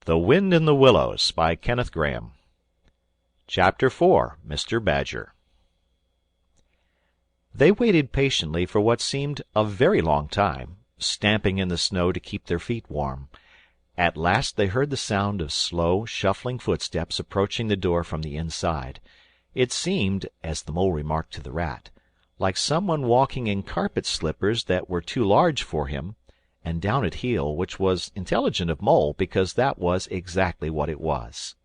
The Wind in the Willows by Kenneth Grahame. Chapter 4. Mr. Badger. They waited patiently for what seemed a very long time, stamping in the snow to keep their feet warm. At last they heard the sound of slow, shuffling footsteps approaching the door from the inside. It seemed, as the Mole remarked to the Rat, like someone walking in carpet slippers that were too large for him, and down at heel, which was intelligent of Mole, because that was exactly what it was.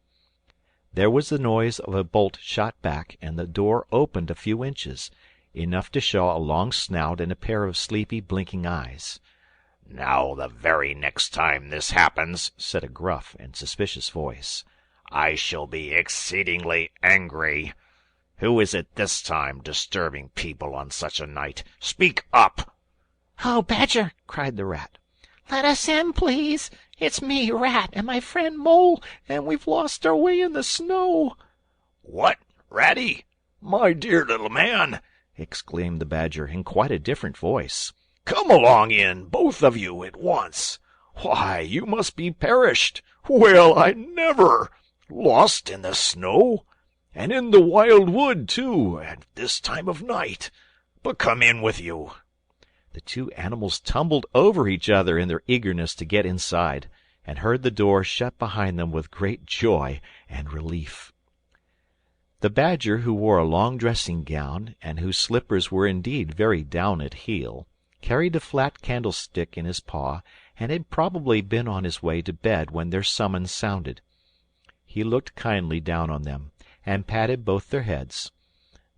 There was the noise of a bolt shot back, and the door opened a few inches, enough to show a long snout and a pair of sleepy, blinking eyes. "Now the very next time this happens," said a gruff and suspicious voice, "I shall be exceedingly angry. Who is it this time, disturbing people on such a night? Speak up!" "Oh, Badger!" cried the Rat. "Let us in, please. It's me, Rat, and my friend Mole, and we've lost our way in the snow." "What, Ratty? My dear little man!" exclaimed the Badger in quite a different voice. "Come along in, both of you, at once. Why, you must be perished. Well, I never! Lost in the snow? And in the wild wood, too, at this time of night. But come in with you." The two animals tumbled over each other in their eagerness to get inside, and heard the door shut behind them with great joy and relief. The Badger, who wore a long dressing-gown, and whose slippers were indeed very down at heel, carried a flat candlestick in his paw, and had probably been on his way to bed when their summons sounded. He looked kindly down on them, and patted both their heads.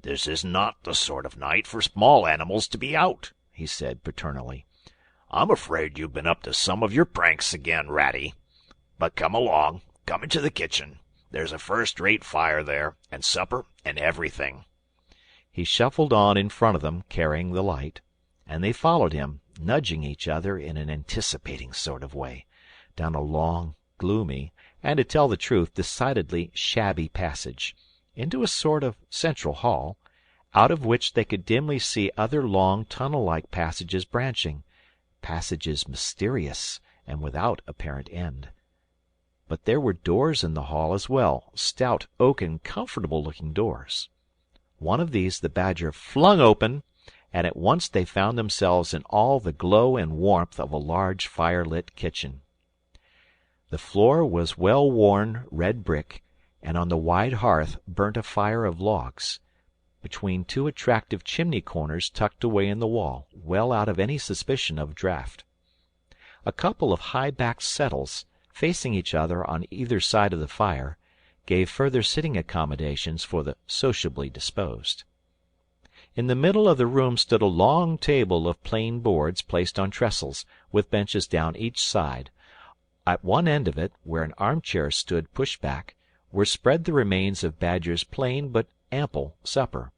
"This is not the sort of night for small animals to be out," he said paternally. "I'm afraid you've been up to some of your pranks again, Ratty. But come along, come into the kitchen. There's a first-rate fire there, and supper and everything." He shuffled on in front of them, carrying the light, and they followed him, nudging each other in an anticipating sort of way, down a long, gloomy, and, to tell the truth, decidedly shabby passage, into a sort of central hall, out of which they could dimly see other long, tunnel-like passages branching, passages mysterious and without apparent end. But there were doors in the hall as well, stout oaken, comfortable-looking doors. One of these the Badger flung open, and at once they found themselves in all the glow and warmth of a large fire-lit kitchen. The floor was well-worn red brick, and on the wide hearth burnt a fire of logs, between two attractive chimney-corners tucked away in the wall, well out of any suspicion of draught. A couple of high-backed settles, facing each other on either side of the fire, gave further sitting accommodations for the sociably disposed. In the middle of the room stood a long table of plain boards placed on trestles, with benches down each side. At one end of it, where an armchair stood pushed back, were spread the remains of Badger's plain but ample supper.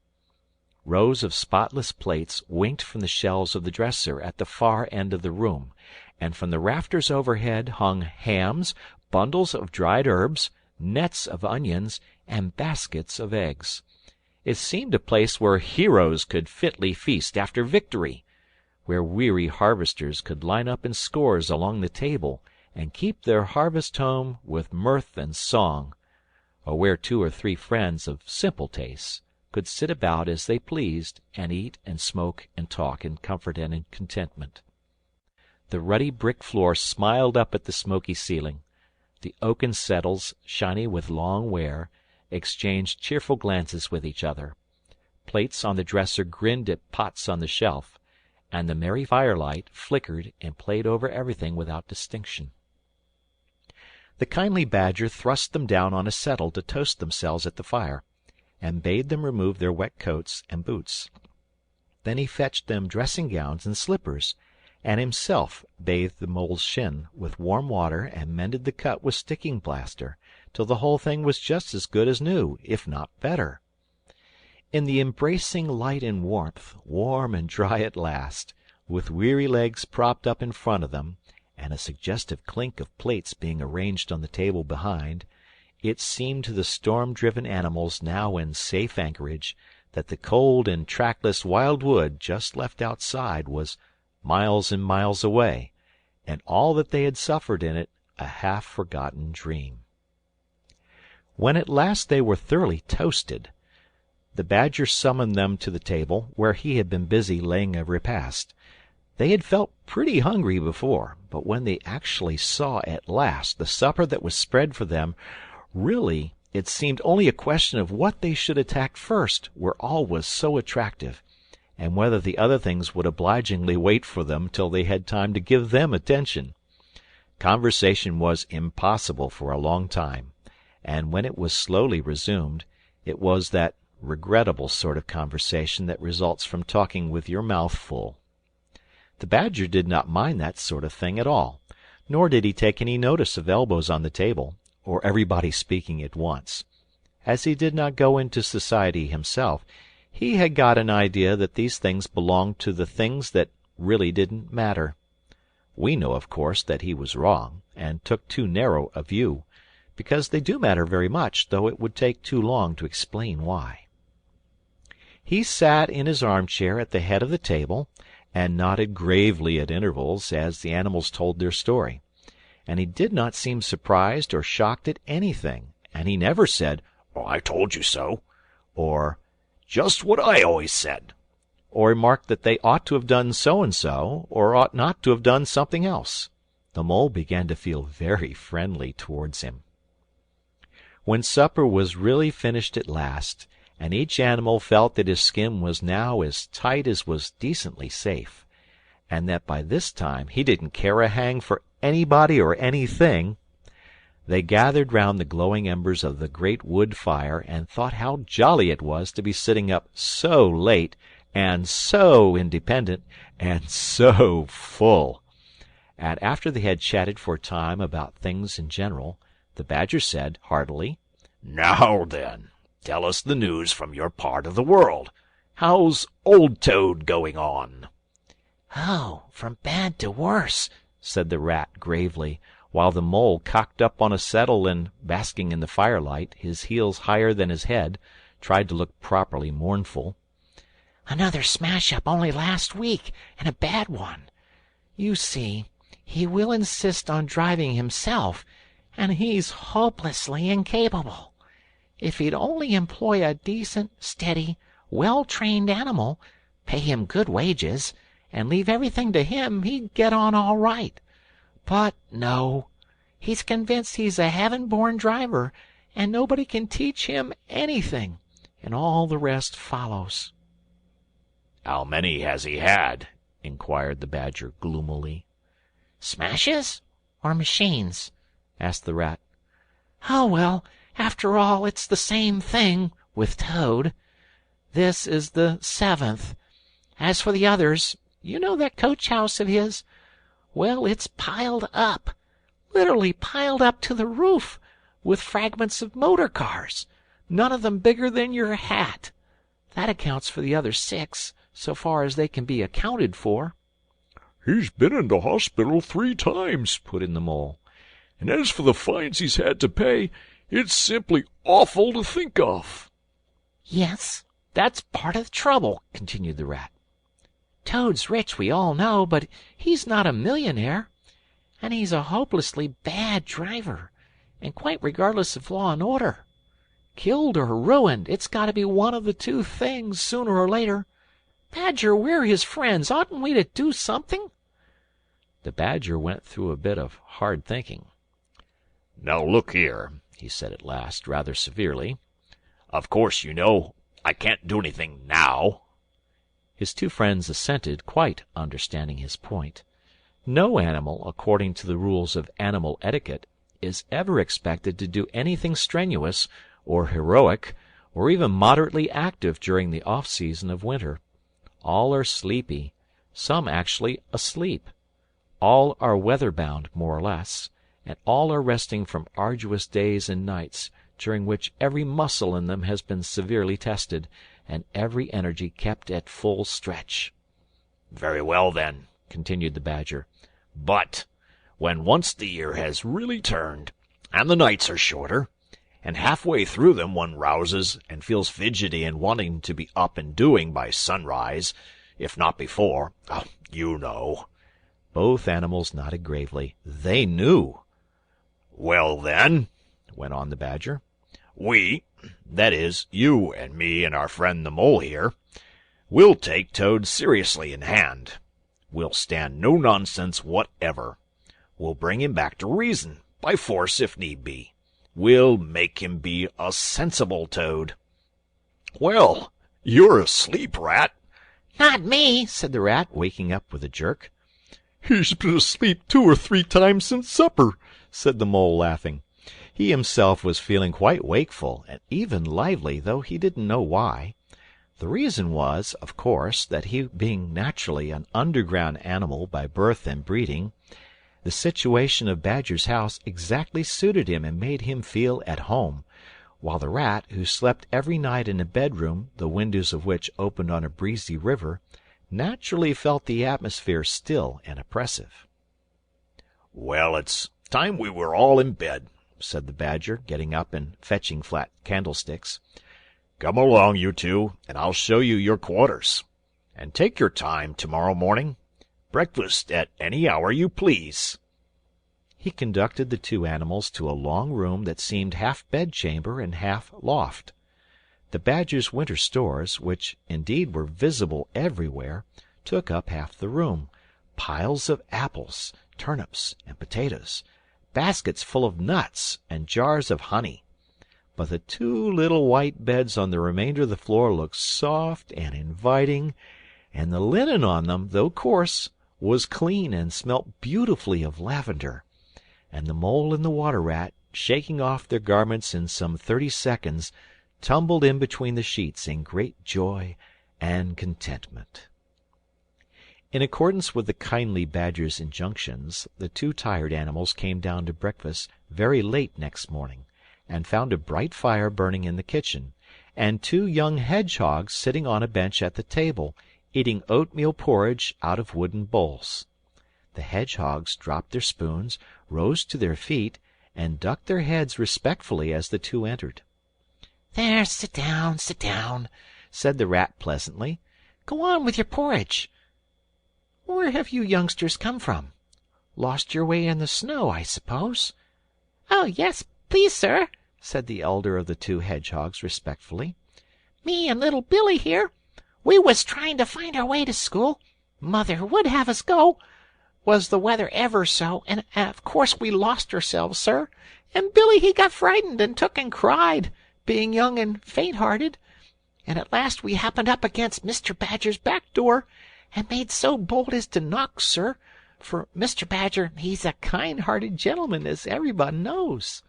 Rows of spotless plates winked from the shelves of the dresser at the far end of the room, and from the rafters overhead hung hams, bundles of dried herbs, nets of onions, and baskets of eggs. It seemed a place where heroes could fitly feast after victory, where weary harvesters could line up in scores along the table and keep their harvest home with mirth and song, or where 2 or 3 friends of simple tastes could sit about as they pleased and eat and smoke and talk in comfort and in contentment. The ruddy brick floor smiled up at the smoky ceiling. The oaken settles, shiny with long wear, exchanged cheerful glances with each other. Plates on the dresser grinned at pots on the shelf, and the merry firelight flickered and played over everything without distinction. The kindly Badger thrust them down on a settle to toast themselves at the fire, and bade them remove their wet coats and boots. Then he fetched them dressing-gowns and slippers, and himself bathed the Mole's shin with warm water and mended the cut with sticking-plaster, till the whole thing was just as good as new, if not better. In the embracing light and warmth, warm and dry at last, with weary legs propped up in front of them, and a suggestive clink of plates being arranged on the table behind, it seemed to the storm-driven animals now in safe anchorage that the cold and trackless wild wood just left outside was miles and miles away, and all that they had suffered in it a half-forgotten dream. When at last they were thoroughly toasted, the Badger summoned them to the table, where he had been busy laying a repast. They had felt pretty hungry before, but when they actually saw at last the supper that was spread for them, really it seemed only a question of what they should attack first, where all was so attractive, and whether the other things would obligingly wait for them till they had time to give them attention. Conversation was impossible for a long time, and when it was slowly resumed, it was that regrettable sort of conversation that results from talking with your mouth full. The Badger did not mind that sort of thing at all, nor did he take any notice of elbows on the table, or everybody speaking at once. As he did not go into society himself, he had got an idea that these things belonged to the things that really didn't matter. We know, of course, that he was wrong, and took too narrow a view, because they do matter very much, though it would take too long to explain why. He sat in his armchair at the head of the table, and nodded gravely at intervals as the animals told their story, and he did not seem surprised or shocked at anything, and he never said, "Oh, I told you so," or "Just what I always said," or remarked that they ought to have done so-and-so, or ought not to have done something else. The Mole began to feel very friendly towards him. When supper was really finished at last, and each animal felt that his skin was now as tight as was decently safe, and that by this time he didn't care a hang for anybody or anything, they gathered round the glowing embers of the great wood fire and thought how jolly it was to be sitting up so late, and so independent, and so full. And after they had chatted for a time about things in general, the Badger said, heartily, "Now then, tell us the news from your part of the world. How's Old Toad going on?" "Oh, from bad to worse," said the Rat gravely, while the Mole, cocked up on a settle and basking in the firelight, his heels higher than his head, tried to look properly mournful. "Another smash-up only last week, and a bad one. You see, he will insist on driving himself, and he's hopelessly incapable. If he'd only employ a decent, steady, well-trained animal, pay him good wages, and leave everything to him, he'd get on all right. But no, he's convinced he's a heaven-born driver, and nobody can teach him anything, and all the rest follows." "How many has he had?" inquired the Badger gloomily. "Smashes or machines?" asked the Rat. "Oh, well, after all, it's the same thing with Toad. This is the 7th. As for the others, you know that coach-house of his? Well, it's piled up, literally piled up to the roof, with fragments of motor cars, none of them bigger than your hat. That accounts for the other 6, so far as they can be accounted for." "He's been in the hospital 3 times," put in the Mole. "And as for the fines he's had to pay, it's simply awful to think of." "Yes, that's part of the trouble," continued the Rat. "Toad's rich, we all know, but he's not a millionaire. And he's a hopelessly bad driver, and quite regardless of law and order. Killed or ruined, it's got to be one of the two things, sooner or later. Badger, we're his friends. Oughtn't we to do something?" The Badger went through a bit of hard thinking. "Now look here," he said at last, rather severely. "Of course, you know, I can't do anything now." His two friends assented, quite understanding his point. No animal, according to the rules of animal etiquette, is ever expected to do anything strenuous, or heroic, or even moderately active during the off-season of winter. All are sleepy, some actually asleep. All are weather-bound, more or less, and all are resting from arduous days and nights, during which every muscle in them has been severely tested, and every energy kept at full stretch. "Very well, then," continued the Badger. "But when once the year has really turned, and the nights are shorter, and halfway through them one rouses and feels fidgety and wanting to be up and doing by sunrise, if not before, you know." Both animals nodded gravely. They knew. "Well, then," went on the Badger, that is, you and me and our friend the Mole here, we'll take Toad seriously in hand. We'll stand no nonsense whatever. We'll bring him back to reason, by force if need be. We'll make him be a sensible Toad." "Well, you're asleep, Rat." Not me, said the Rat. waking up with a jerk. "He's been asleep 2 or 3 times since supper," said the Mole, laughing. He himself was feeling quite wakeful, and even lively, though he didn't know why. The reason was, of course, that he being naturally an underground animal by birth and breeding, the situation of Badger's house exactly suited him and made him feel at home, while the Rat, who slept every night in a bedroom, the windows of which opened on a breezy river, naturally felt the atmosphere still and oppressive. "Well, it's time we were all in bed," said the Badger, getting up and fetching flat candlesticks. "Come along, you two, and I'll show you your quarters. And take your time tomorrow morning. Breakfast at any hour you please." He conducted the 2 animals to a long room that seemed half bedchamber and half loft. The Badger's winter stores, which indeed were visible everywhere, took up half the room: piles of apples, turnips, and potatoes, baskets full of nuts, and jars of honey. But the 2 little white beds on the remainder of the floor looked soft and inviting, and the linen on them, though coarse, was clean and smelt beautifully of lavender. And the Mole and the Water Rat, shaking off their garments in some 30 seconds, tumbled in between the sheets in great joy and contentment. In accordance with the kindly Badger's injunctions, the 2 tired animals came down to breakfast very late next morning, and found a bright fire burning in the kitchen, and 2 young hedgehogs sitting on a bench at the table, eating oatmeal porridge out of wooden bowls. The hedgehogs dropped their spoons, rose to their feet, and ducked their heads respectfully as the 2 entered. There, sit down, said the Rat pleasantly. Go on with your porridge. Where have you youngsters come from? Lost your way in the snow, I suppose? Oh, yes, please, sir, said the elder of the 2 hedgehogs respectfully. Me and little Billy here. We was trying to find our way to school. Mother would have us go. Was the weather ever so, and of course we lost ourselves, sir. And Billy he got frightened and took and cried, being young and faint-hearted. And at last we happened up against Mr. Badger's back door, and made so bold as to knock, sir, for Mr. Badger he's a kind-hearted gentleman, as everybody knows.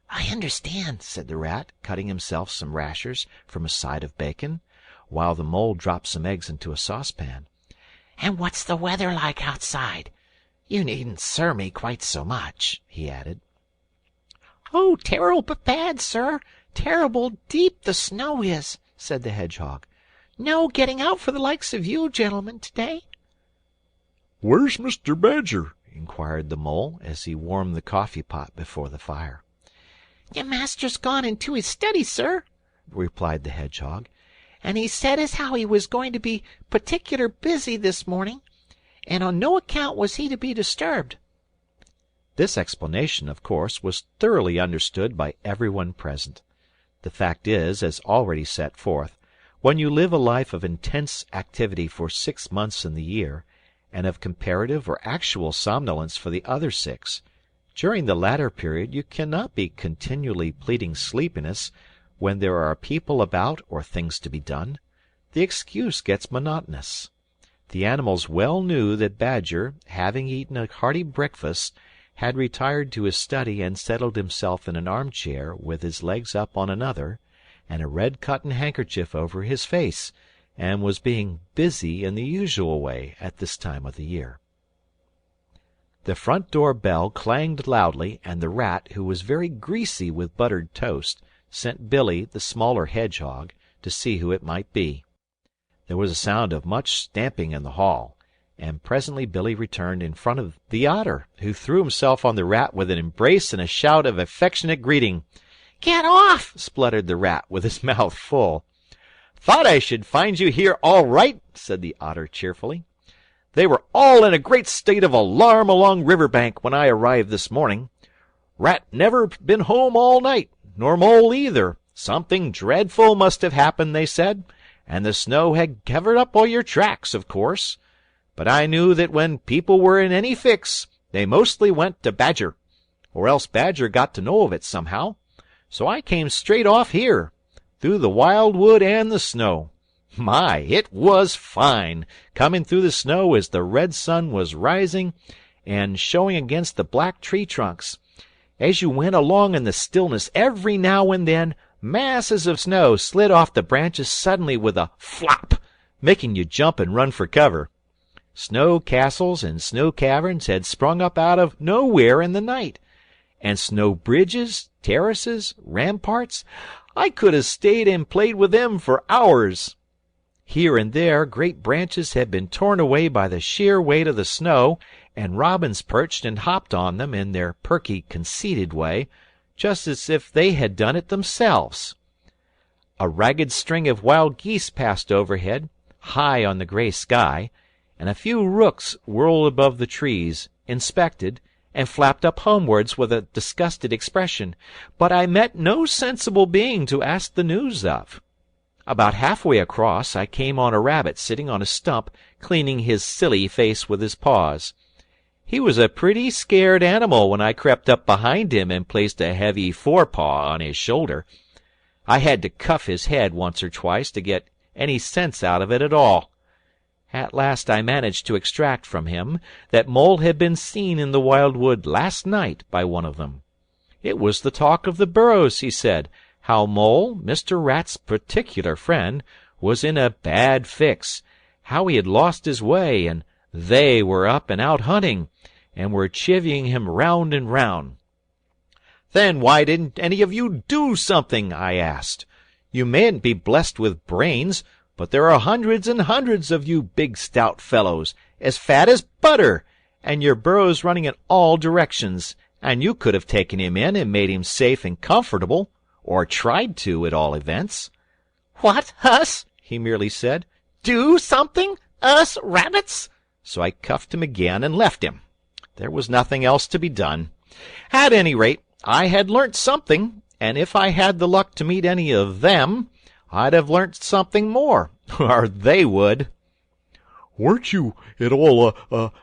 I understand, said the Rat, cutting himself some rashers from a side of bacon, while the Mole dropped some eggs into a saucepan. And what's the weather like outside? You needn't sir me quite so much, he added. Oh, terrible bad, sir. Terrible deep the snow is, said the Hedgehog. No getting out for the likes of you, gentlemen, today. "Where's Mr. Badger?" inquired the Mole, as he warmed the coffee-pot before the fire. Your master's gone into his study, sir, replied the Hedgehog, and he said as how he was going to be particular busy this morning, and on no account was he to be disturbed. This explanation, of course, was thoroughly understood by everyone present. The fact is, as already set forth, when you live a life of intense activity for 6 months in the year, and of comparative or actual somnolence for the other 6, during the latter period you cannot be continually pleading sleepiness when there are people about or things to be done. The excuse gets monotonous. The animals well knew that Badger, having eaten a hearty breakfast, had retired to his study and settled himself in an armchair with his legs up on another, and a red cotton handkerchief over his face, and was being busy in the usual way at this time of the year. The front door bell clanged loudly, and the Rat, who was very greasy with buttered toast, sent Billy, the smaller hedgehog, to see who it might be. There was a sound of much stamping in the hall, and presently Billy returned in front of the Otter, who threw himself on the Rat with an embrace and a shout of affectionate greeting. Get off! spluttered the Rat with his mouth full. Thought I should find you here all right, said the Otter cheerfully. They were all in a great state of alarm along Riverbank when I arrived this morning. Rat never been home all night, nor Mole either. Something dreadful must have happened, they said, and the snow had covered up all your tracks, of course. But I knew that when people were in any fix, they mostly went to Badger, or else Badger got to know of it somehow. So I came straight off here, through the wild wood and the snow. My, it was fine, coming through the snow as the red sun was rising and showing against the black tree trunks. As you went along in the stillness, every now and then masses of snow slid off the branches suddenly with a flop, making you jump and run for cover. Snow castles and snow caverns had sprung up out of nowhere in the night, and snow bridges, terraces, ramparts, I could have stayed and played with them for hours. Here and there great branches had been torn away by the sheer weight of the snow, and robins perched and hopped on them in their perky, conceited way, just as if they had done it themselves. A ragged string of wild geese passed overhead, high on the gray sky, and a few rooks whirled above the trees, inspected, and flapped up homewards with a disgusted expression, but I met no sensible being to ask the news of. About halfway across I came on a rabbit sitting on a stump, cleaning his silly face with his paws. He was a pretty scared animal when I crept up behind him and placed a heavy forepaw on his shoulder. I had to cuff his head once or twice to get any sense out of it at all. At last I managed to extract from him that Mole had been seen in the wild wood last night by one of them. It was the talk of the burrows, he said, how Mole, Mr. Rat's particular friend, was in a bad fix, how he had lost his way, and they were up and out hunting, and were chivying him round and round. "Then why didn't any of you do something?" I asked. "You mayn't be blessed with brains, but there are hundreds and hundreds of you big stout fellows, as fat as butter, and your burrows running in all directions, and you could have taken him in and made him safe and comfortable, or tried to, at all events." "What, us?" he merely said. "Do something? Us rabbits?" So I cuffed him again and left him. There was nothing else to be done. At any rate, I had learnt something, and if I had the luck to meet any of them, I'd have learnt something more, or they would. "Weren't you at all,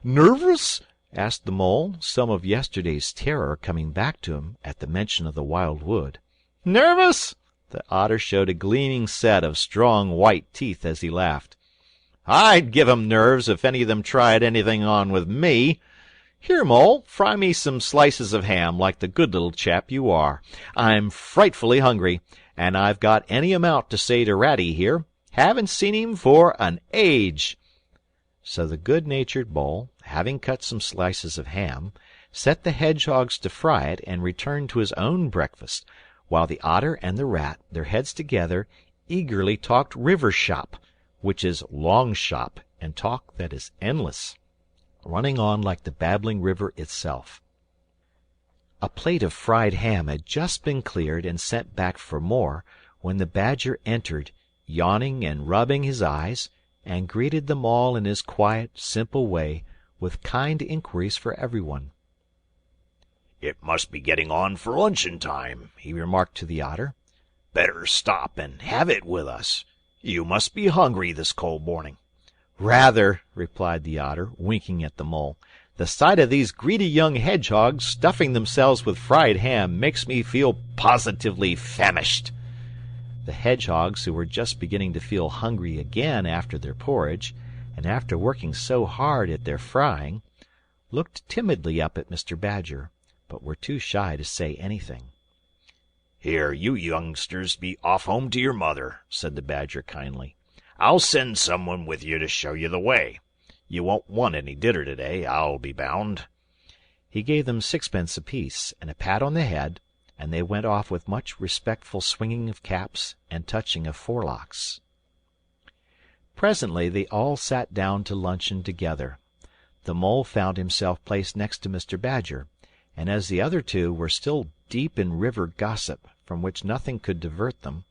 nervous?" asked the Mole, some of yesterday's terror coming back to him at the mention of the wild wood. "Nervous?" The Otter showed a gleaming set of strong white teeth as he laughed. "I'd give 'em nerves if any of them tried anything on with me. Here, Mole, fry me some slices of ham, like the good little chap you are. I'm frightfully hungry, and I've got any amount to say to Ratty here. Haven't seen him for an age." So the good-natured Mole, having cut some slices of ham, set the hedgehogs to fry it and returned to his own breakfast, while the Otter and the Rat, their heads together, eagerly talked river shop, which is long shop, and talk that is endless, running on like the babbling river itself. A plate of fried ham had just been cleared and sent back for more, when the Badger entered, yawning and rubbing his eyes, and greeted them all in his quiet, simple way, with kind inquiries for everyone. "It must be getting on for luncheon time," he remarked to the Otter. "Better stop and have it with us. You must be hungry this cold morning." "Rather," replied the Otter, winking at the Mole. "The sight of these greedy young hedgehogs stuffing themselves with fried ham makes me feel positively famished." The hedgehogs, who were just beginning to feel hungry again after their porridge, and after working so hard at their frying, looked timidly up at Mr. Badger, but were too shy to say anything. "Here, you youngsters be off home to your mother," said the Badger kindly. "I'll send someone with you to show you the way. You won't want any dinner today, I'll be bound." He gave them sixpence apiece and a pat on the head, and they went off with much respectful swinging of caps and touching of forelocks. Presently they all sat down to luncheon together. The Mole found himself placed next to Mr. Badger, and as the other two were still deep in river gossip, from which nothing could divert them,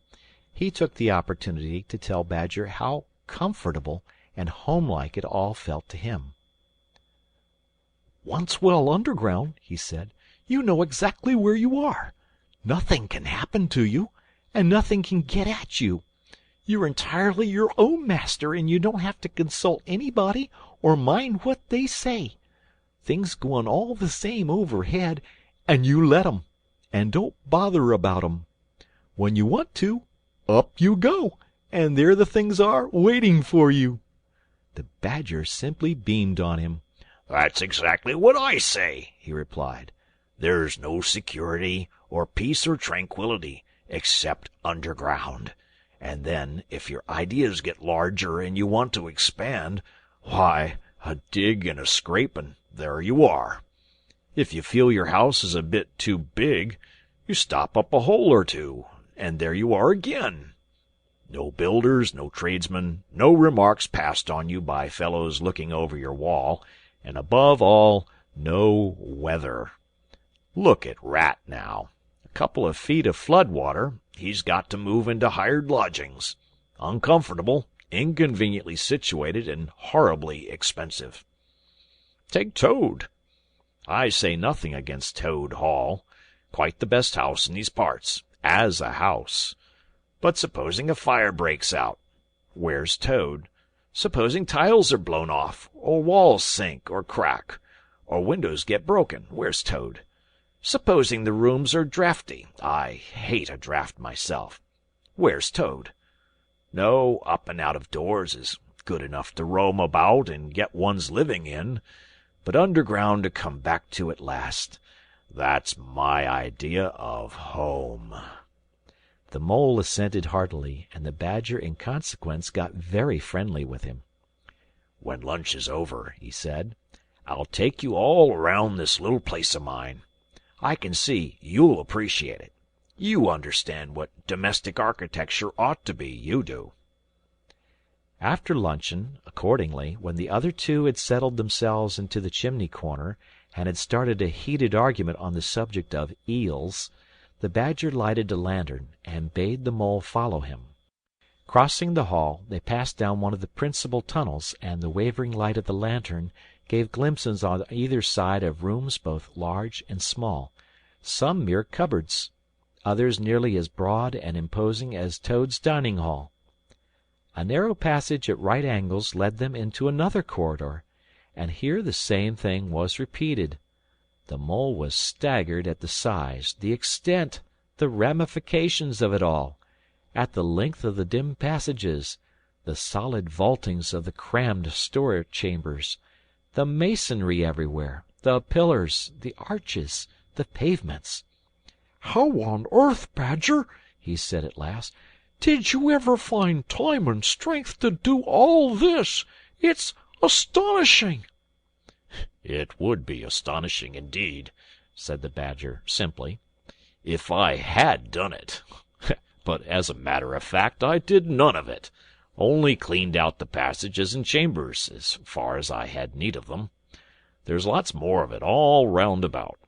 he took the opportunity to tell Badger how comfortable and homelike it all felt to him. "Once well underground," he said, You know exactly where you are. Nothing can happen to you, and nothing can get at you. You're entirely your own master, and you don't have to consult anybody or mind what they say. Things go on all the same overhead, and you let 'em, and don't bother about 'em. When you want to, up you go, and there the things are, waiting for you." The Badger simply beamed on him. "That's exactly what I say," he replied. "There's no security or peace or tranquillity except underground. And then, if your ideas get larger and you want to expand, why, a dig and a scrape and there you are. If you feel your house is a bit too big, you stop up a hole or two, and there you are again. No builders, no tradesmen, no remarks passed on you by fellows looking over your wall, and above all, no weather. Look at Rat now. A couple of feet of flood water, he's got to move into hired lodgings. Uncomfortable, inconveniently situated, and horribly expensive. Take Toad. I say nothing against Toad Hall. Quite the best house in these parts, as a house. But supposing a fire breaks out, where's Toad? Supposing tiles are blown off, or walls sink or crack, or windows get broken, where's Toad? Supposing the rooms are draughty, I hate a draught myself, where's Toad? No, up and out of doors is good enough to roam about and get one's living in, but underground to come back to at last, that's my idea of home." The Mole assented heartily, and the Badger in consequence got very friendly with him. "When lunch is over," he said, "I'll take you all around this little place of mine. I can see you'll appreciate it. You understand what domestic architecture ought to be, you do." After luncheon, accordingly, when the other two had settled themselves into the chimney-corner and had started a heated argument on the subject of eels, the Badger lighted a lantern and bade the Mole follow him. Crossing the hall, they passed down one of the principal tunnels, and the wavering light of the lantern gave glimpses on either side of rooms both large and small, some mere cupboards, others nearly as broad and imposing as Toad's dining-hall. A narrow passage at right angles led them into another corridor, and here the same thing was repeated. The Mole was staggered at the size, the extent, the ramifications of it all, at the length of the dim passages, the solid vaultings of the crammed storage chambers, the masonry everywhere, the pillars, the arches, the pavements. "How on earth, Badger," he said at last, "did you ever find time and strength to do all this? It's astonishing." "It would be astonishing indeed," said the Badger simply, "if I had done it. But as a matter of fact I did none of it, only cleaned out the passages and chambers as far as I had need of them. There's lots more of it all round about.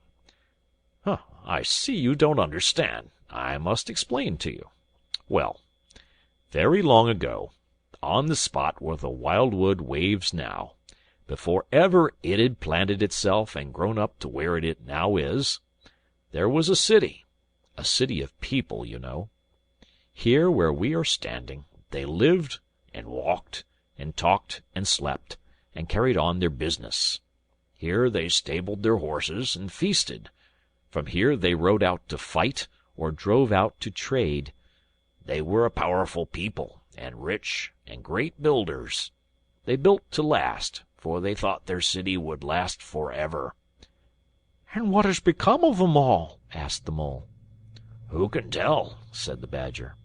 I see you don't understand. I must explain to you. Well, very long ago, on the spot where the wildwood waves now, before ever it had planted itself and grown up to where it now is, there was a city of people, you know. Here where we are standing, they lived and walked and talked and slept and carried on their business. Here they stabled their horses and feasted. From here they rode out to fight or drove out to trade. They were a powerful people, and rich, and great builders. They built to last, for they thought their city would last forever." "And what has become of them all?" asked the Mole. "Who can tell?" said the Badger.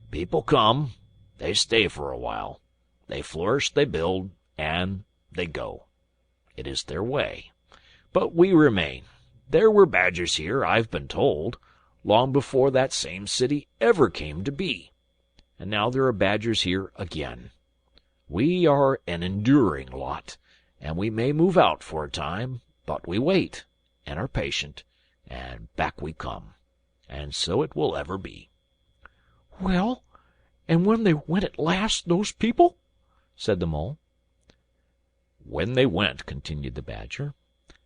"People come, they stay for a while, they flourish, they build, and they go. It is their way. But we remain. There were badgers here, I've been told, long before that same city ever came to be. And now there are badgers here again. We are an enduring lot, and we may move out for a time, but we wait, and are patient, and back we come. And so it will ever be." "Well, and when they went at last, those people?" said the Mole. "When they went," continued the Badger,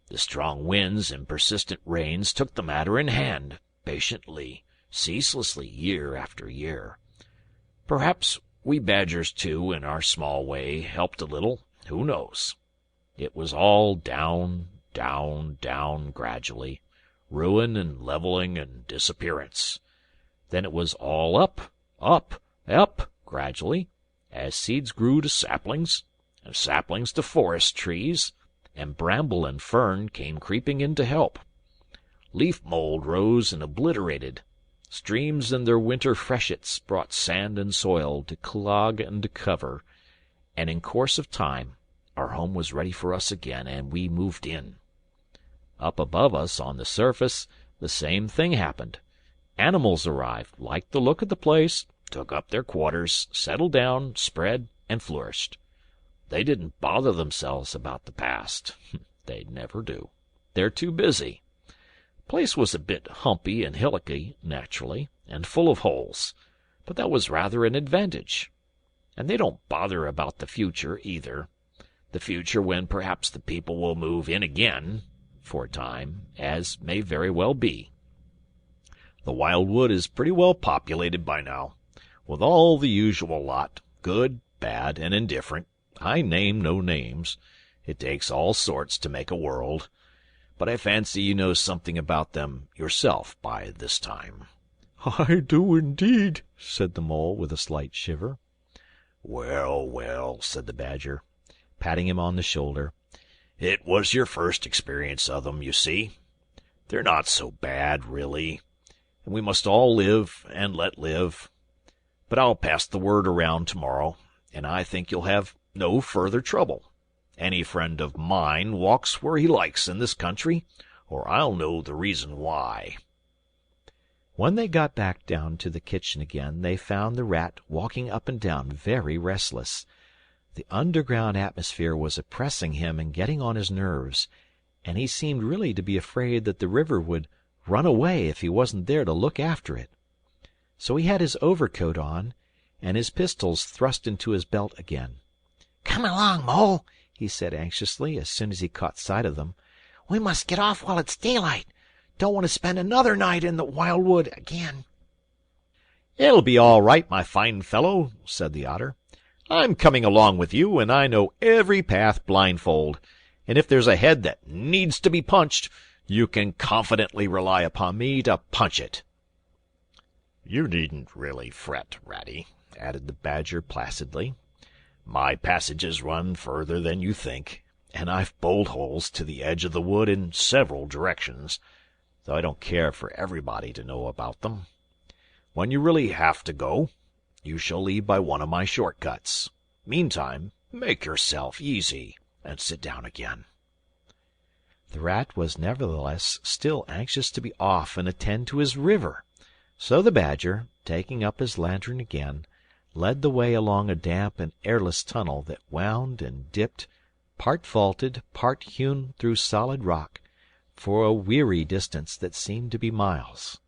The strong winds and persistent rains took the matter in hand, patiently, ceaselessly, year after year. Perhaps we badgers, too, in our small way, helped a little. Who knows? It was all down, down, down gradually, ruin and leveling and disappearance. Then it was all up, up, up, gradually, as seeds grew to saplings, and saplings to forest trees, and bramble and fern came creeping in to help. Leaf mold rose and obliterated. Streams in their winter freshets brought sand and soil to clog and to cover, and in course of time our home was ready for us again, and we moved in. Up above us, on the surface, the same thing happened. Animals arrived, liked the look of the place, took up their quarters, settled down, spread, and flourished. They didn't bother themselves about the past. They never do. They're too busy. Place was a bit humpy and hillocky, naturally, and full of holes, but that was rather an advantage. And they don't bother about the future, either. The future when perhaps the people will move in again, for a time, as may very well be. The Wild Wood is pretty well populated by now, with all the usual lot, good, bad, and indifferent. I name no names. It takes all sorts to make a world. But I fancy you know something about them yourself by this time. I do indeed, said the Mole with a slight shiver. Well, well, said the Badger, Patting him on the shoulder. it was your first experience of them, you see. They're not so bad, really, and we must all live and let live. But I'll pass the word around tomorrow, and I think you'll have no further trouble. Any friend of mine walks where he likes in this country, or I'll know the reason why. When they got back down to the kitchen again, they found the Rat walking up and down, very restless. The underground atmosphere was oppressing him and getting on his nerves, and he seemed really to be afraid that the river would run away if he wasn't there to look after it. So he had his overcoat on, and his pistols thrust into his belt again. Come along, Mole, he said anxiously, as soon as he caught sight of them. we must get off while it's daylight. Don't want to spend another night in the Wild Wood again. It'll be all right, my fine fellow, said the Otter. I'm coming along with you, and I know every path blindfold, and if there's a head that needs to be punched, you can confidently rely upon me to punch it. You needn't really fret, Ratty, added the Badger placidly. My passages run further than you think, and I've bolt holes to the edge of the wood in several directions, though I don't care for everybody to know about them. When you really have to go, you shall leave by one of my short cuts. Meantime, make yourself easy and sit down again. The Rat was nevertheless still anxious to be off and attend to his river, so the Badger, taking up his lantern again, led the way along a damp and airless tunnel that wound and dipped, part vaulted, part hewn through solid rock, for a weary distance that seemed to be miles.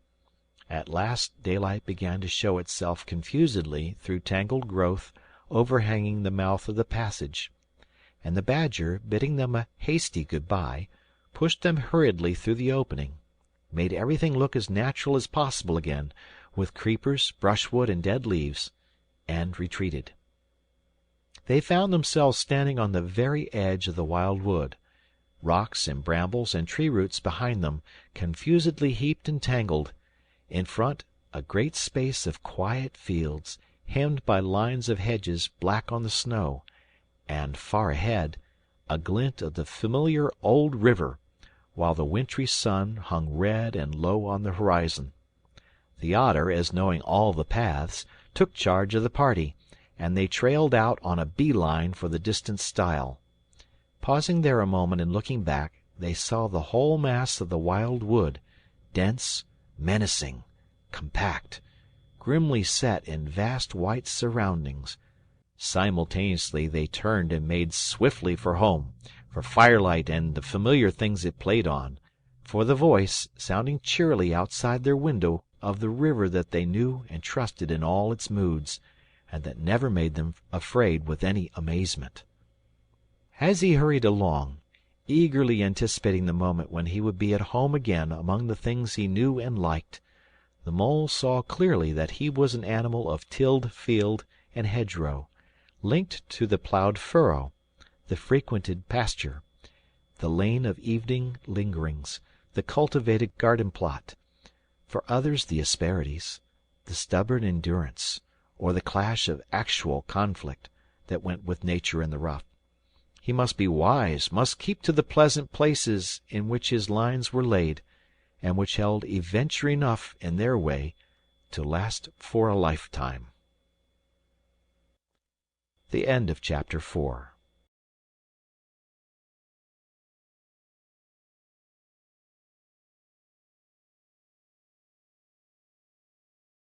At last daylight began to show itself confusedly through tangled growth overhanging the mouth of the passage, and the Badger, bidding them a hasty good-bye, pushed them hurriedly through the opening, made everything look as natural as possible again, with creepers, brushwood, and dead leaves, and retreated. They found themselves standing on the very edge of the Wild Wood, rocks and brambles and tree roots behind them, confusedly heaped and tangled. In front, a great space of quiet fields, hemmed by lines of hedges black on the snow, and, far ahead, a glint of the familiar old river, while the wintry sun hung red and low on the horizon. The Otter, as knowing all the paths, took charge of the party, and they trailed out on a bee-line for the distant stile. Pausing there a moment and looking back, they saw the whole mass of the Wild Wood, dense, menacing, compact, grimly set in vast white surroundings. Simultaneously they turned and made swiftly for home, for firelight and the familiar things it played on, for the voice, sounding cheerily outside their window, of the river that they knew and trusted in all its moods, and that never made them afraid with any amazement. As he hurried along, eagerly anticipating the moment when he would be at home again among the things he knew and liked. The Mole saw clearly that he was an animal of tilled field and hedgerow, linked to the ploughed furrow, the frequented pasture, the lane of evening lingerings, the cultivated garden plot; for others the asperities, the stubborn endurance, or the clash of actual conflict, that went with nature in the rough. He must be wise, must keep to the pleasant places in which his lines were laid, and which held adventure enough in their way to last for a lifetime. The end of chapter 4.